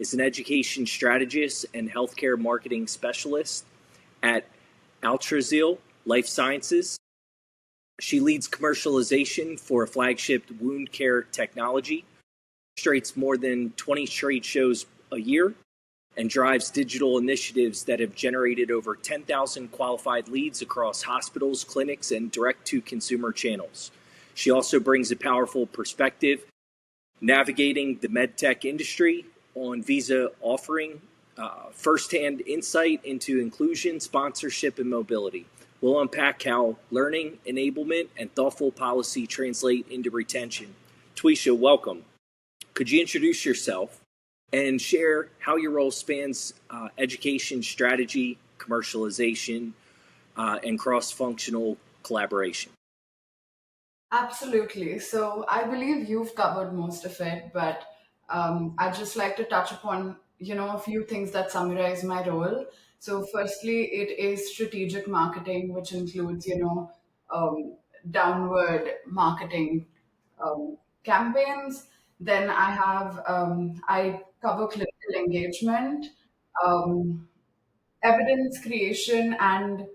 is an education strategist and healthcare marketing specialist at Altrazil Life Sciences. She leads commercialization for a flagship wound care technology, illustrates more than 20 trade shows a year, and drives digital initiatives that have generated over 10,000 qualified leads across hospitals, clinics, and direct-to-consumer channels. She also brings a powerful perspective navigating the MedTech industry on visa offering, firsthand insight into inclusion, sponsorship, and mobility. We'll unpack how learning, enablement, and thoughtful policy translate into retention. Tweesha, welcome. Could you introduce yourself and share how your role spans education strategy, commercialization, and cross-functional collaboration? Absolutely. So I believe you've covered most of it, but I'd just like to touch upon, a few things that summarize my role. So firstly, it is strategic marketing, which includes, um, downward marketing campaigns. Then I cover clinical engagement, um, evidence creation and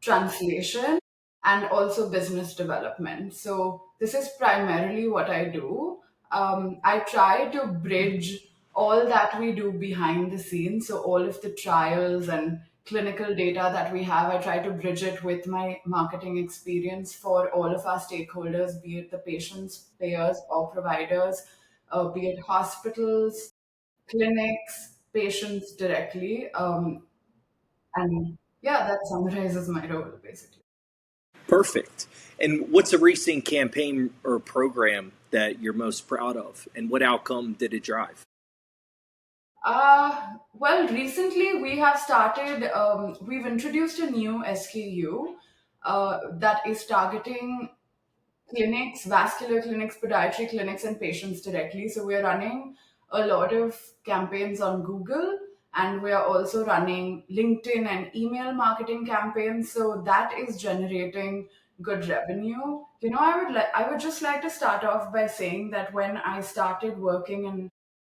translation, and also business development. So this is primarily what I do. I try to bridge all that we do behind the scenes. So all of the trials and clinical data that we have, I try to bridge it with my marketing experience for all of our stakeholders, be it the patients, payers, or providers, be it hospitals, clinics, patients directly. And yeah, that summarizes my role basically. Perfect. And what's a recent campaign or program that you're most proud of, and what outcome did it drive? Well, recently we've introduced a new SKU that is targeting clinics, vascular clinics, podiatry clinics, and patients directly. So we're running a lot of campaigns on Google, and we are also running LinkedIn and email marketing campaigns. So that is generating good revenue. I would just like to start off by saying that when I started working in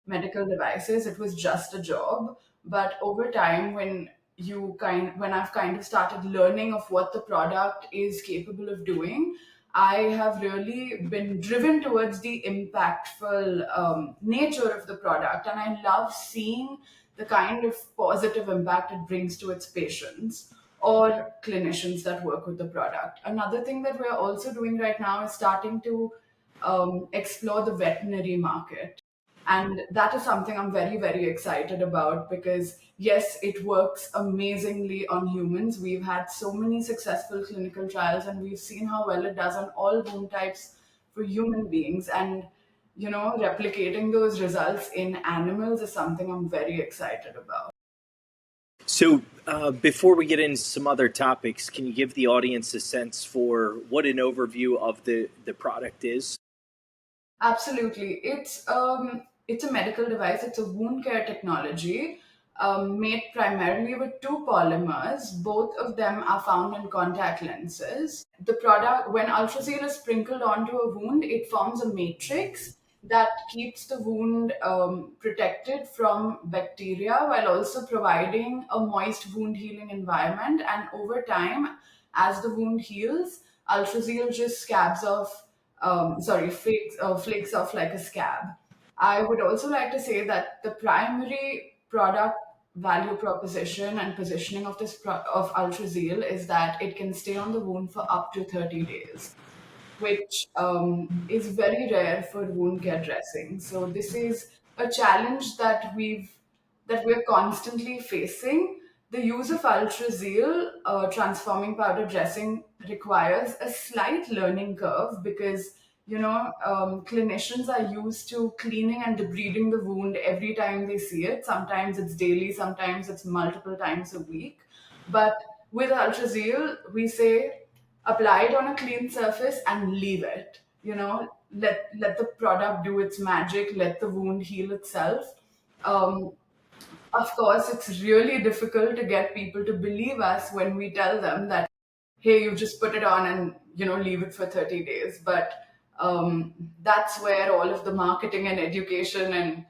medical devices, it was just a job. But over time, when I've kind of started learning of what the product is capable of doing, I have really been driven towards the impactful nature of the product, and I love seeing the kind of positive impact it brings to its patients or clinicians that work with the product. Another thing that we're also doing right now is starting to explore the veterinary market. And that is something I'm very, very excited about because, yes, it works amazingly on humans. We've had so many successful clinical trials and we've seen how well it does on all wound types for human beings. And, replicating those results in animals is something I'm very excited about. So, before we get into some other topics, can you give the audience a sense for what an overview of the product is? Absolutely. It's a medical device. It's a wound care technology made primarily with two polymers. Both of them are found in contact lenses. The product, when Altrazeal is sprinkled onto a wound, it forms a matrix that keeps the wound protected from bacteria while also providing a moist wound healing environment. And over time, as the wound heals, Altrazeal just flakes off like a scab. I would also like to say that the primary product value proposition and positioning of Altrazeal is that it can stay on the wound for up to 30 days, which is very rare for wound care dressing. So this is a challenge that we're constantly facing. The use of Altrazeal transforming powder dressing requires a slight learning curve because clinicians are used to cleaning and debriding the wound every time they see it. Sometimes it's daily, sometimes it's multiple times a week. But with Altrazeal, we say apply it on a clean surface and leave it. Let the product do its magic, let the wound heal itself. Um, of course, it's really difficult to get people to believe us when we tell them that, hey, you just put it on and leave it for 30 days. But that's where all of the marketing and education and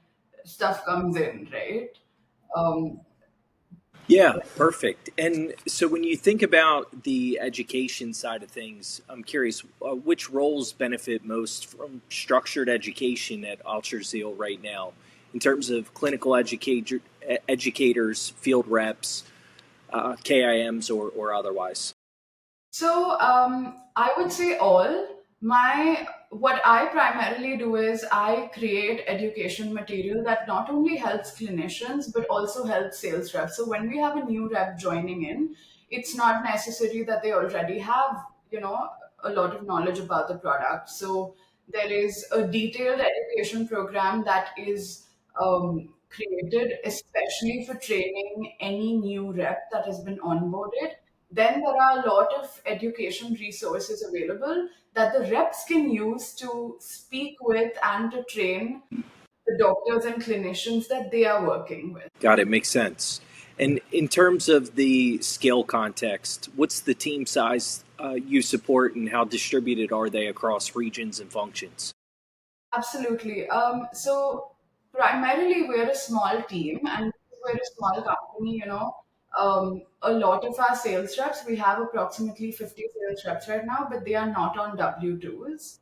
stuff comes in, right? Um, Yeah, perfect. And so when you think about the education side of things, I'm curious, which roles benefit most from structured education at Altrazil right now in terms of educators, field reps, KIMs, or otherwise? So I would say all. My What I primarily do is I create education material that not only helps clinicians but also helps sales reps. So when we have a new rep joining in, it's not necessary that they already have, you know, a lot of knowledge about the product. So there is a detailed education program that is created especially for training any new rep that has been onboarded. Then there are a lot of education resources available that the reps can use to speak with and to train the doctors and clinicians that they are working with. Got it. Makes sense. And in terms of the scale context, what's the team size you support and how distributed are they across regions and functions? Absolutely. So primarily we're a small team and because we're a small company, a lot of our sales reps, we have approximately 50 sales reps right now, but they are not on W-2s.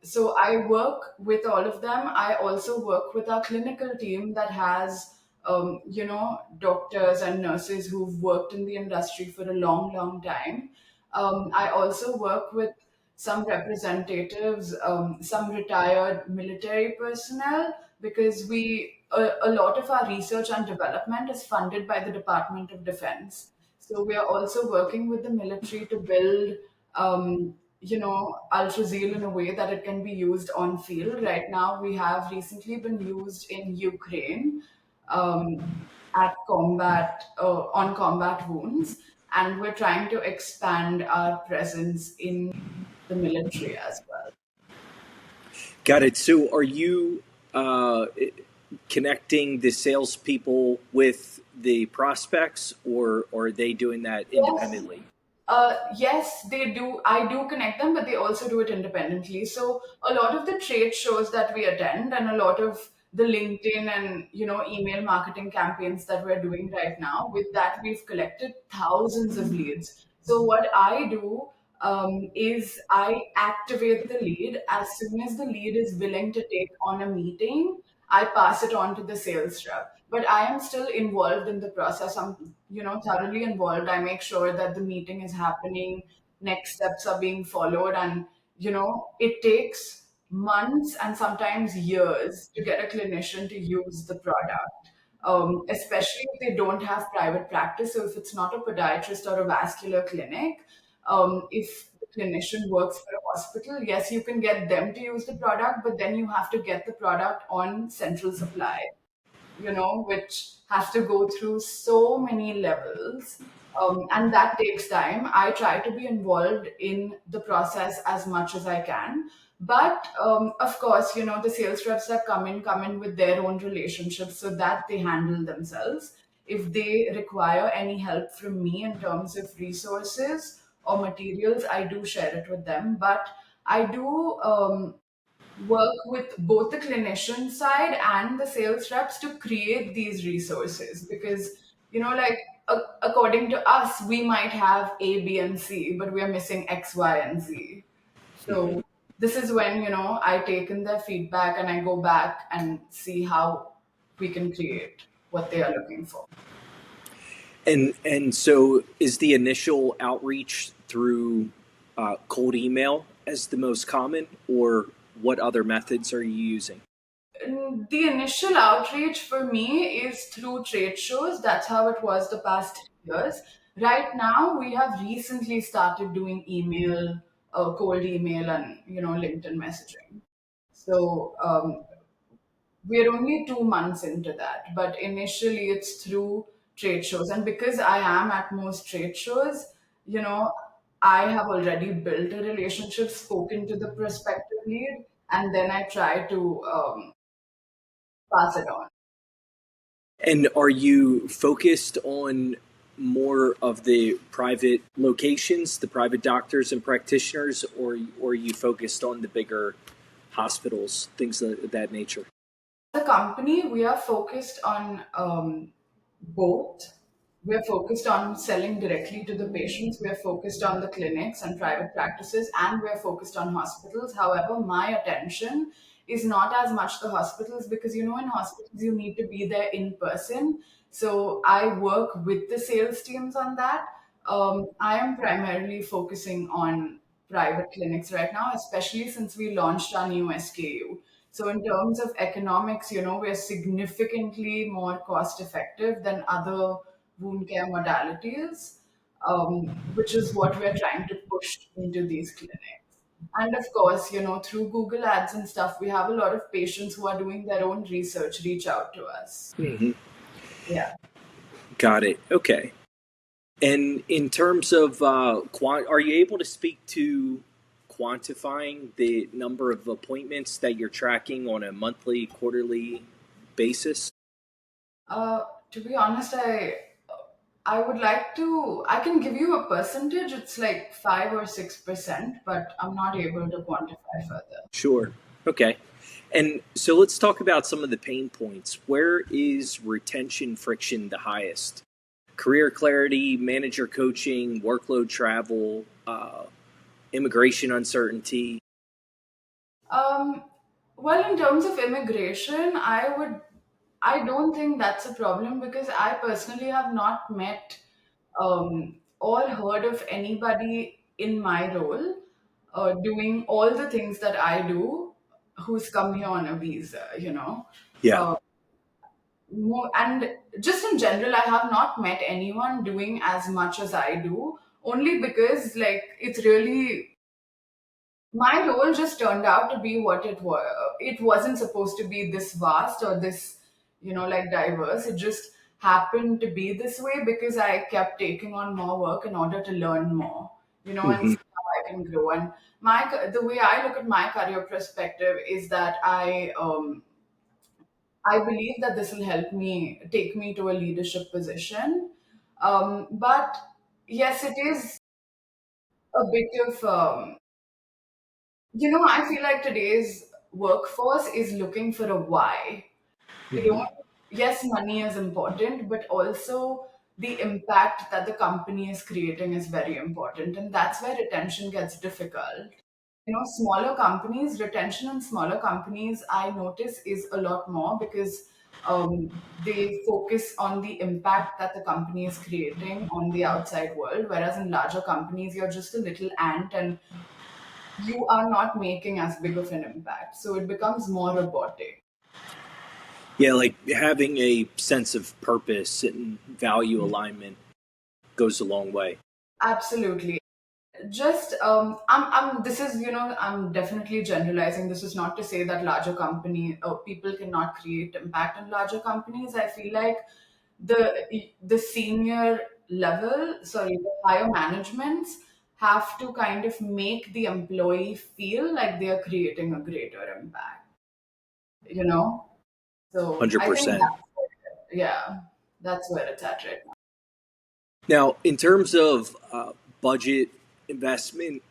So I work with all of them. I also work with our clinical team that has, doctors and nurses who've worked in the industry for a long, long time. I also work with some representatives, some retired military personnel, because a lot of our research and development is funded by the Department of Defense. So we are also working with the military to build, Altrazeal in a way that it can be used on field. Right now, we have recently been used in Ukraine um, at combat on combat wounds, and we're trying to expand our presence in the military as well. Got it. So are you uh, connecting the salespeople with the prospects, or are they doing that Yes. independently? Yes, they do. I do connect them, but they also do it independently. So a lot of the trade shows that we attend and a lot of the LinkedIn and email marketing campaigns that we're doing right now, with that we've collected thousands of leads. So what I do is I activate the lead as soon as the lead is willing to take on a meeting. I pass it on to the sales rep. But I am still involved in the process. I'm, thoroughly involved. I make sure that the meeting is happening, next steps are being followed, and it takes months and sometimes years to get a clinician to use the product. Especially if they don't have private practice. So if it's not a podiatrist or a vascular clinic, if the clinician works for a hospital, yes, you can get them to use the product, but then you have to get the product on central supply, which has to go through so many levels. And that takes time. I try to be involved in the process as much as I can. But of course, the sales reps that come in with their own relationships so that they handle themselves. If they require any help from me in terms of resources or materials, I do share it with them. But I do work with both the clinician side and the sales reps to create these resources, because like, according to us we might have A, B, and C, but we are missing X, Y, and Z. So this is when I take in their feedback and I go back and see how we can create what they are looking for. And so is the initial outreach through cold email as the most common, or what other methods are you using? The initial outreach for me is through trade shows. That's how it was the past 3 years. Right now, we have recently started doing email, cold email, and LinkedIn messaging. So we're only 2 months into that, but initially it's through trade shows. And because I am at most trade shows, you know, I have already built a relationship, spoken to the prospective lead, and then I try to pass it on. And are you focused on more of the private locations, the private doctors and practitioners, or are you focused on the bigger hospitals, things of that nature? The company, we are focused on both. We're focused on selling directly to the patients. We're focused on the clinics and private practices, and we're focused on hospitals. However, my attention is not as much the hospitals because in hospitals you need to be there in person. So I work with the sales teams on that. I am primarily focusing on private clinics right now, especially since we launched our new SKU. So in terms of economics, we're significantly more cost effective than other wound care modalities, which is what we're trying to push into these clinics. And of course, through Google Ads and stuff, we have a lot of patients who are doing their own research reach out to us. Mm-hmm. Yeah. Got it. Okay. And in terms of are you able to speak to quantifying the number of appointments that you're tracking on a monthly, quarterly basis? To be honest, I would like to. I can give you a percentage. It's like 5 or 6%, but I'm not able to quantify further. Sure. Okay. And so let's talk about some of the pain points. Where is retention friction the highest? Career clarity, manager coaching, workload travel, immigration uncertainty. Um, well, in terms of immigration, I don't think that's a problem because I personally have not met or heard of anybody in my role doing all the things that I do who's come here on a visa. Yeah. Uh, and just in general, I have not met anyone doing as much as I do, only because, like, it's really my role just turned out to be what it was. It wasn't supposed to be this vast or this, like diverse. It just happened to be this way because I kept taking on more work in order to learn more, and Hmm. see how I can grow. And the way I look at my career perspective is that I believe that this will help me take me to a leadership position. But yes, it is a bit of I feel like today's workforce is looking for a why. They Hmm. don't, yes, money is important, but also the impact that the company is creating is very important. And that's where retention gets difficult. Smaller companies, retention in smaller companies, I notice is a lot more because they focus on the impact that the company is creating on the outside world. Whereas in larger companies, you're just a little ant and you are not making as big of an impact. So it becomes more robotic. Yeah, like having a sense of purpose and value alignment goes a long way. Absolutely. Just this is I'm definitely generalizing. This is not to say that larger company people cannot create impact in larger companies. I feel like the senior level, sorry, the higher managements have to kind of make the employee feel like they are creating a greater impact. You know, so I think 100%. yeah, that's where it's at right now. Now, in terms of budget investment,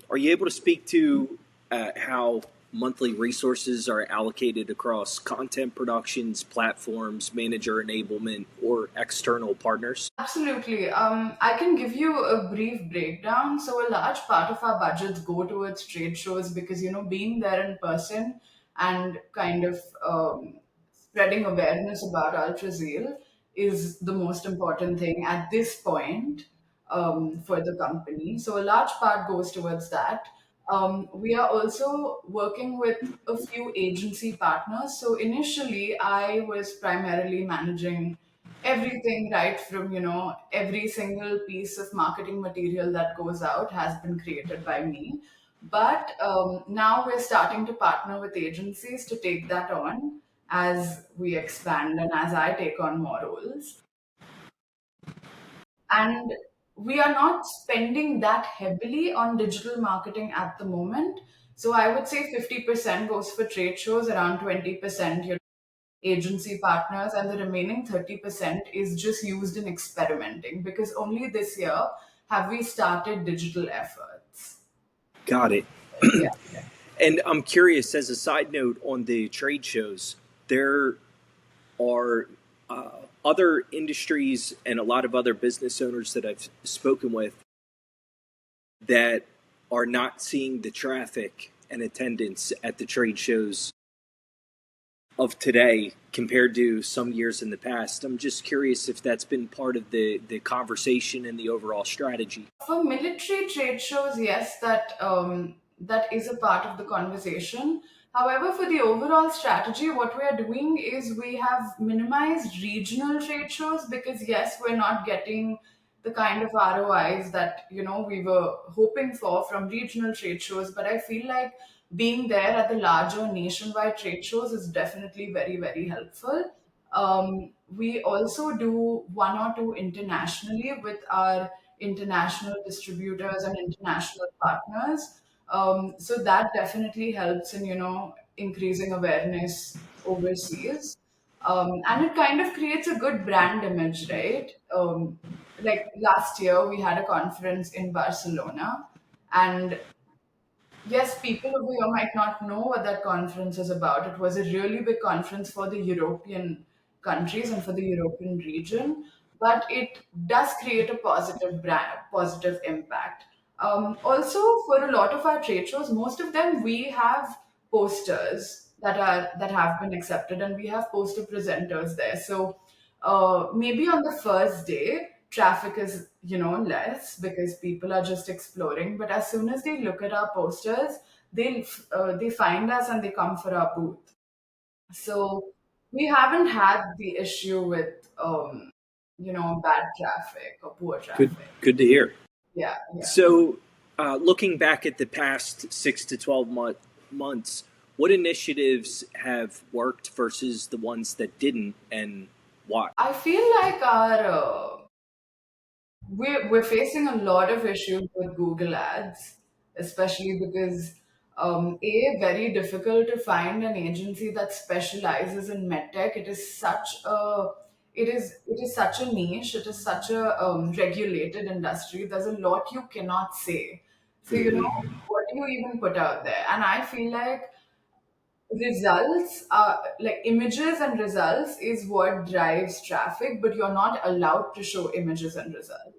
are you able to speak to how monthly resources are allocated across content productions, platforms, manager enablement, or external partners? Absolutely. I can give you a brief breakdown. So, a large part of our budgets go towards trade shows because, being there in person and kind of spreading awareness about Altrazeal is the most important thing at this point for the company. So, a large part goes towards that. We are also working with a few agency partners. So, initially, I was primarily managing everything right from every single piece of marketing material that goes out has been created by me, but now we're starting to partner with agencies to take that on as we expand and as I take on more roles, and we are not spending that heavily on digital marketing at the moment. So I would say 50% goes for trade shows, around 20% agency partners, and the remaining 30% is just used in experimenting because only this year have we started digital efforts. Got it. Yeah. And I'm curious, as a side note on the trade shows, there are other industries and a lot of other business owners that I've spoken with that are not seeing the traffic and attendance at the trade shows of today compared to some years in the past. I'm just curious if that's been part of the conversation and the overall strategy. For military trade shows, yes, that is a part of the conversation. However, for the overall strategy, what we are doing is we have minimized regional trade shows because yes, we're not getting the kind of ROIs that we were hoping for from regional trade shows. But I feel like being there at the larger nationwide trade shows is definitely very, very helpful. We also do one or two internationally with our international distributors and international partners. So that definitely helps in increasing awareness overseas, and it kind of creates a good brand image, right? Like last year, we had a conference in Barcelona, and yes, people over here might not know what that conference is about. It was a really big conference for the European countries and for the European region, but it does create a positive brand, positive impact. Also, for a lot of our trade shows, most of them we have posters that have been accepted, and we have poster presenters there. So maybe on the first day, traffic is less because people are just exploring. But as soon as they look at our posters, they find us and they come for our booth. So we haven't had the issue with bad traffic or poor Good, traffic. good to hear. Yeah, yeah. So, looking back at the past 6 to 12 months, what initiatives have worked versus the ones that didn't, and why? I feel like our we're facing a lot of issues with Google Ads, especially because very difficult to find an agency that specializes in medtech. It is such a niche. It is such a regulated industry. There's a lot you cannot say. So what do you even put out there? And I feel like results are like images and results is what drives traffic, but you're not allowed to show images and results.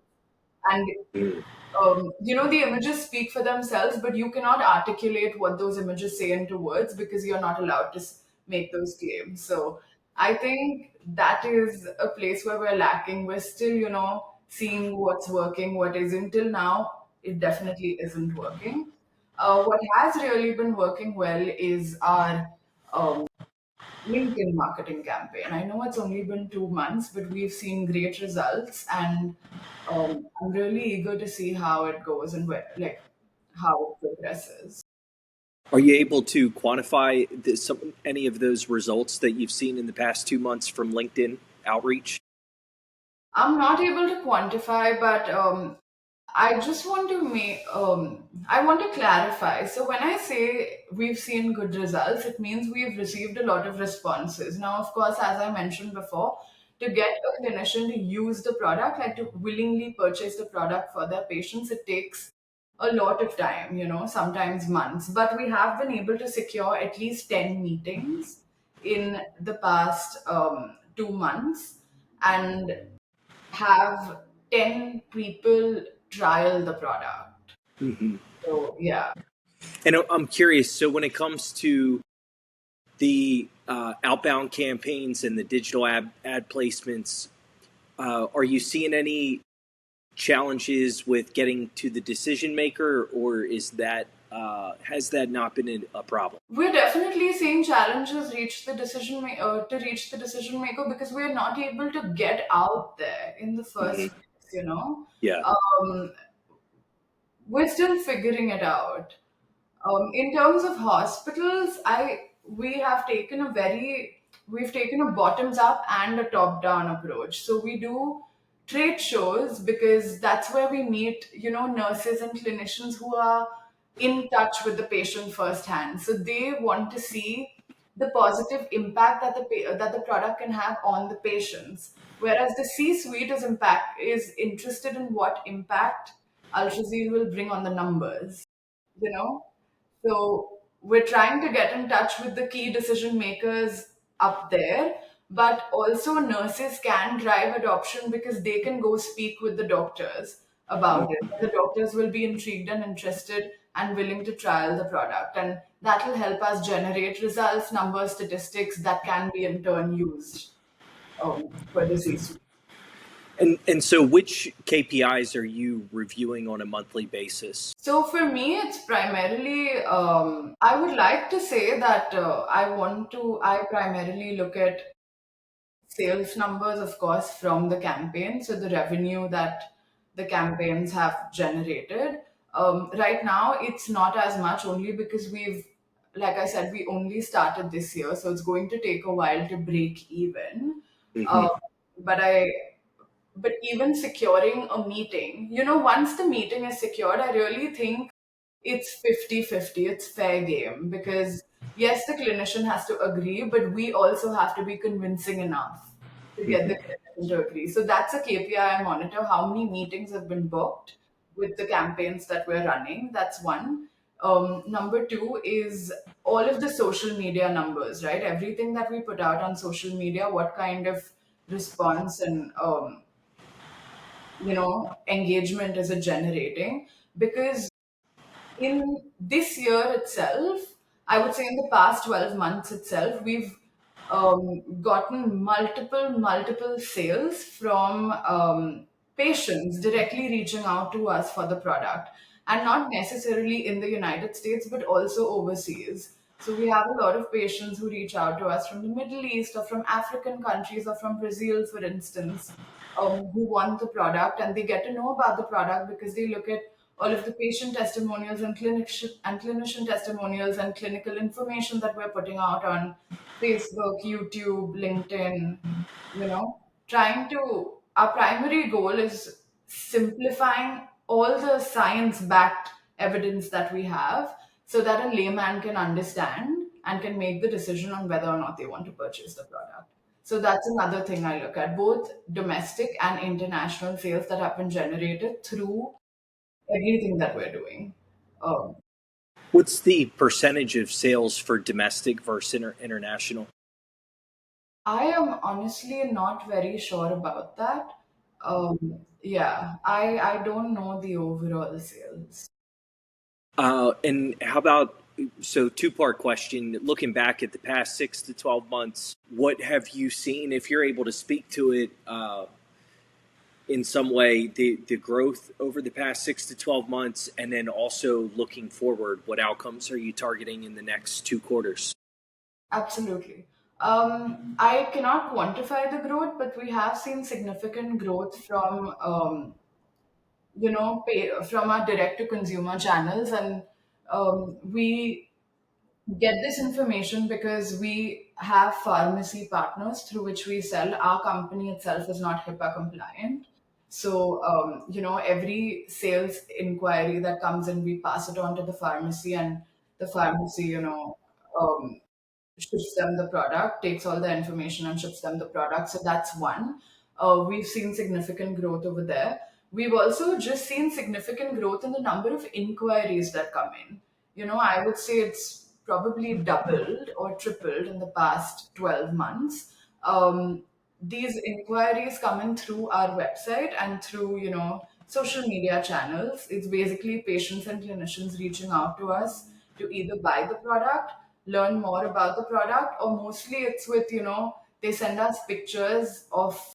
And the images speak for themselves, but you cannot articulate what those images say into words because you're not allowed to make those claims. So I think that is a place where we're lacking. We're still seeing what's working, what isn't. Till now it definitely isn't working. What has really been working well is our LinkedIn marketing campaign. I know it's only been 2 months, but we've seen great results, and I'm really eager to see how it goes and how it progresses. Are you able to quantify any of those results that you've seen in the past 2 months from LinkedIn outreach? I'm not able to quantify, but I just want to I want to clarify. So when I say we've seen good results, it means we've received a lot of responses. Now, of course, as I mentioned before, to get a clinician to use the product, like to willingly purchase the product for their patients, it takes a lot of time, sometimes months. But we have been able to secure at least 10 meetings in the past 2 months. And have 10 people trial the product. Hmm. So, yeah. And I'm curious. So, when it comes to the outbound campaigns and the digital ad placements, are you seeing any challenges with getting to the decision maker, or is that has that not been a problem? We're definitely seeing challenges to reach the decision maker because we're not able to get out there in the Hmm. first place. Yeah. Um, we're still figuring it out. In terms of hospitals, I we have taken a very we've taken a bottoms up and a top down approach. So we do trade shows because that's where we meet, nurses and clinicians who are in touch with the patient firsthand. So they want to see the positive impact that the product can have on the patients. Whereas the C-suite is interested in what impact Altrazeal will bring on the numbers you know so we're trying to get in touch with the key decision makers up there. But also, nurses can drive adoption because they can go speak with the doctors about it. The doctors will be intrigued and interested and willing to trial the product. And that will help us generate results, numbers, statistics that can be in turn used for the C-suite. And so, which KPIs are you reviewing on a monthly basis? So for me, it's primarily, I would like to say that I primarily look at sales numbers, of course, from the campaign. So the revenue that the campaigns have generated. Right now, it's not as much only because like I said, we only started this year. So it's going to take a while to break even. Uh, Hmm. but I but even securing a meeting, once the meeting is secured, I really think it's 50-50. It's fair game because yes, the clinician has to agree, but we also have to be convincing enough to get the clinician to agree. So that's a KPI I monitor: how many meetings have been booked with the campaigns that we're running. That's one. Number two is all of the social media numbers, right? Everything that we put out on social media, what kind of response and engagement is it generating? Because in this year itself, I would say in the past 12 months itself, we've gotten multiple sales from patients directly reaching out to us for the product, and not necessarily in the United States, but also overseas. So we have a lot of patients who reach out to us from the Middle East or from African countries or from Brazil, for instance, who want the product, and they get to know about the product because they look at all of the patient testimonials and clinician testimonials and clinical information that we're putting out on Facebook, YouTube, LinkedIn. Trying to Our primary goal is simplifying all the science backed evidence that we have so that a layman can understand and can make the decision on whether or not they want to purchase the product. So that's another thing I look at: both domestic and international sales that have been generated through everything that we're doing. Um, What's the percentage of sales for domestic versus international? I am honestly not very sure about that. Yeah, I don't know the overall sales. And how about, so two-part question, looking back at the past 6 to 12 months, what have you seen, if you're able to speak to it in some way, the growth over the past 6 to 12 months, and then also looking forward, what outcomes are you targeting in the next 2 quarters? Absolutely. I cannot quantify the growth, but we have seen significant growth from from our direct to consumer channels, and we get this information because we have pharmacy partners through which we sell. Our company itself is not HIPAA compliant. So, every sales inquiry that comes in, we pass it on to the pharmacy, and the pharmacy, ships them the product, takes all the information and ships them the product. So that's one. We've seen significant growth over there. We've also just seen significant growth in the number of inquiries that come in. I would say it's probably doubled or tripled in the past 12 months. These inquiries come in through our website and through, social media channels. It's basically patients and clinicians reaching out to us to either buy the product, learn more about the product, or mostly it's with, they send us pictures of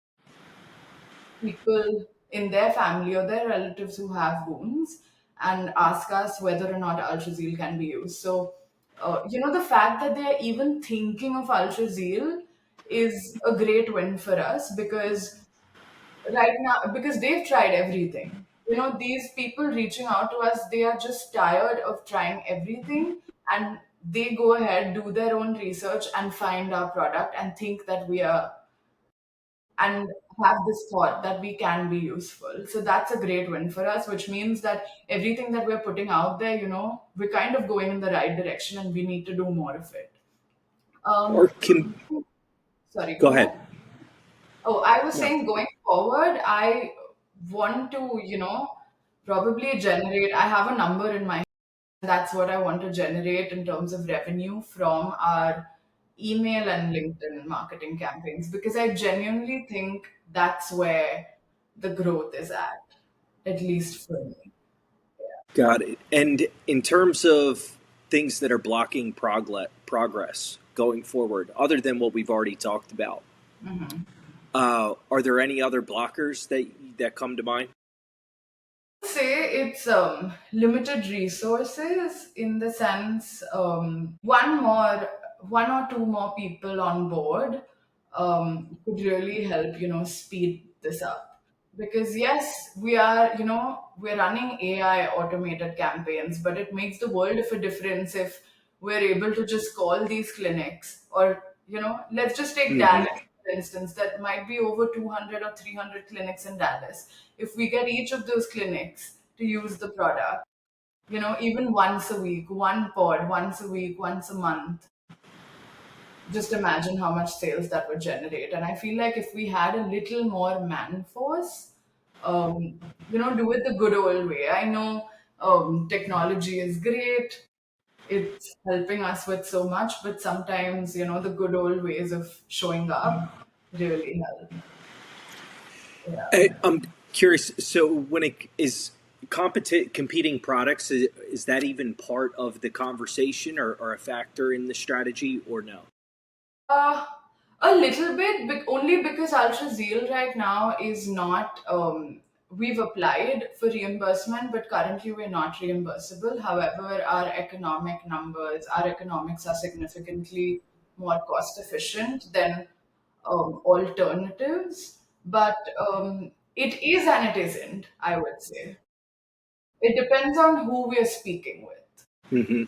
people in their family or their relatives who have wounds and ask us whether or not Altrazil can be used. So, the fact that they're even thinking of Altrazil is a great win for us because right now, because they've tried everything. These people reaching out to us, they are just tired of trying everything, and they go ahead, do their own research, and find our product and think that we are, and have this thought that we can be useful. So that's a great win for us, which means that everything that we're putting out there, we're kind of going in the right direction and we need to do more of it. Or Um, can, Sorry, go go ahead. ahead. Oh, I was No. saying going forward, I want to, probably generate, I have a number in my head. That's what I want to generate in terms of revenue from our email and LinkedIn marketing campaigns, because I genuinely think that's where the growth is at least for me. Got it. And in terms of things that are blocking progress going forward, other than what we've already talked about, Mhm. are there any other blockers that come to mind? Say it's limited resources, in the sense one or two more people on board could really help, speed this up. Because yes, we're running AI automated campaigns, but it makes the world of a difference if we're able to just call these clinics, or let's just take Hmm. Dallas for instance. That might be over 200 or 300 clinics in Dallas. If we get each of those clinics to use the product, even once a week, one pod, once a week, once a month, just imagine how much sales that would generate. And I feel like if we had a little more man force, do it the good old way. I know technology is great, it's helping us with so much, but sometimes, the good old ways of showing up really help. Yeah. I'm curious. So when it is competing products, is that even part of the conversation or a factor in the strategy or no? Uh, a little bit, but only because Altrazeal right now is not. We've applied for reimbursement, but currently we're not reimbursable. However, our economics are significantly more cost efficient than alternatives. But it is and it isn't, I would say. It depends on who we're speaking with. Hmm.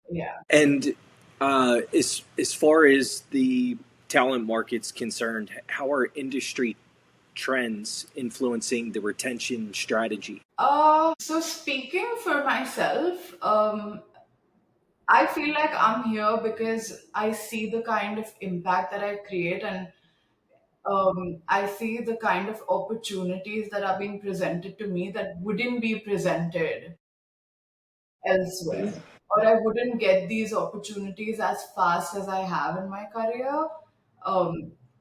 Yeah. And as far as the talent market's concerned, how are industry trends influencing the retention strategy? So speaking for myself, I feel like I'm here because I see the kind of impact that I create, and I see the kind of opportunities that are being presented to me that wouldn't be presented elsewhere. Or I wouldn't get these opportunities as fast as I have in my career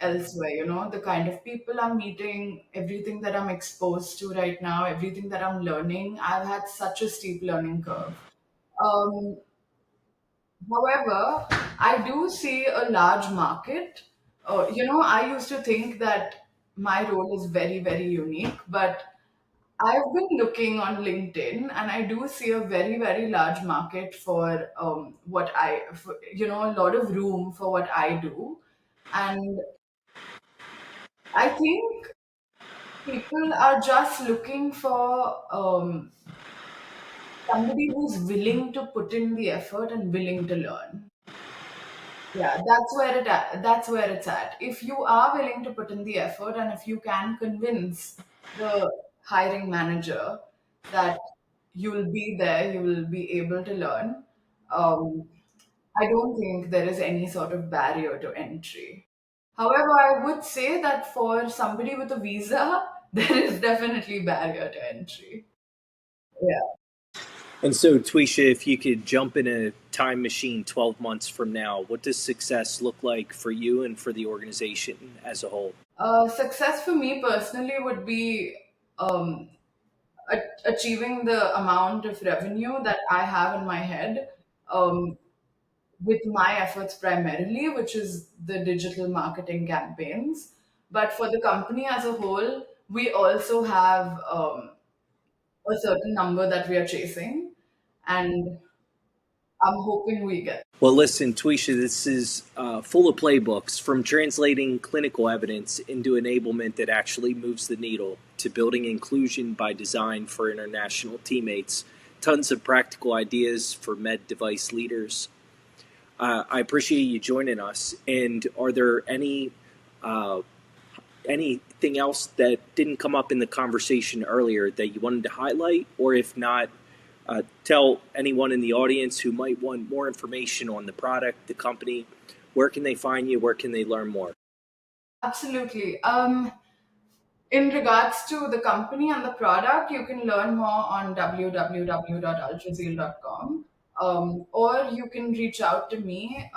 elsewhere. The kind of people I'm meeting, everything that I'm exposed to right now, everything that I'm learning, I've had such a steep learning curve. Um, However, I do see a large market. I used to think that my role is very, very unique, but I've been looking on LinkedIn and I do see a very, very large market for a lot of room for what I do. And I think people are just looking for somebody who's willing to put in the effort and willing to learn. Yeah, that's where it's at. If you are willing to put in the effort and if you can convince the hiring manager that you'll be there, you will be able to learn, um, I don't think there is any sort of barrier to entry. However, I would say that for somebody with a visa, there is definitely barrier to entry. Yeah. And so, Tweesha, if you could jump in a time machine 12 months from now, what does success look like for you and for the organization as a whole? Success for me personally would be um, achieving the amount of revenue that I have in my head, um, with my efforts primarily, which is the digital marketing campaigns. But for the company as a whole, we also have a certain number that we are chasing, and I'm hoping we get. Well, listen, Tweesha, this is full of playbooks from translating clinical evidence into enablement that actually moves the needle to building inclusion by design for international teammates. Tons of practical ideas for med device leaders. I appreciate you joining us. And are there uh, anything else that didn't come up in the conversation earlier that you wanted to highlight? Or if not, tell anyone in the audience who might want more information on the product, the company, where can they find you? Where can they learn more? Absolutely. In regards to the company and the product, you can learn more on www.altrazeal.com, or you can reach out to me.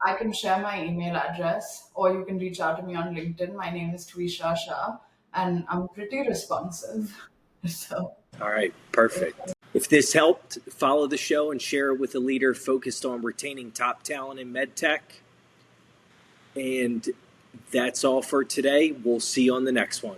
I can share my email address, or you can reach out to me on LinkedIn. My name is Tui Shisha, and I'm pretty responsive. So, All right, perfect. If this helped, follow the show and share it with a leader focused on retaining top talent in MedTech. And that's all for today. We'll see you on the next one.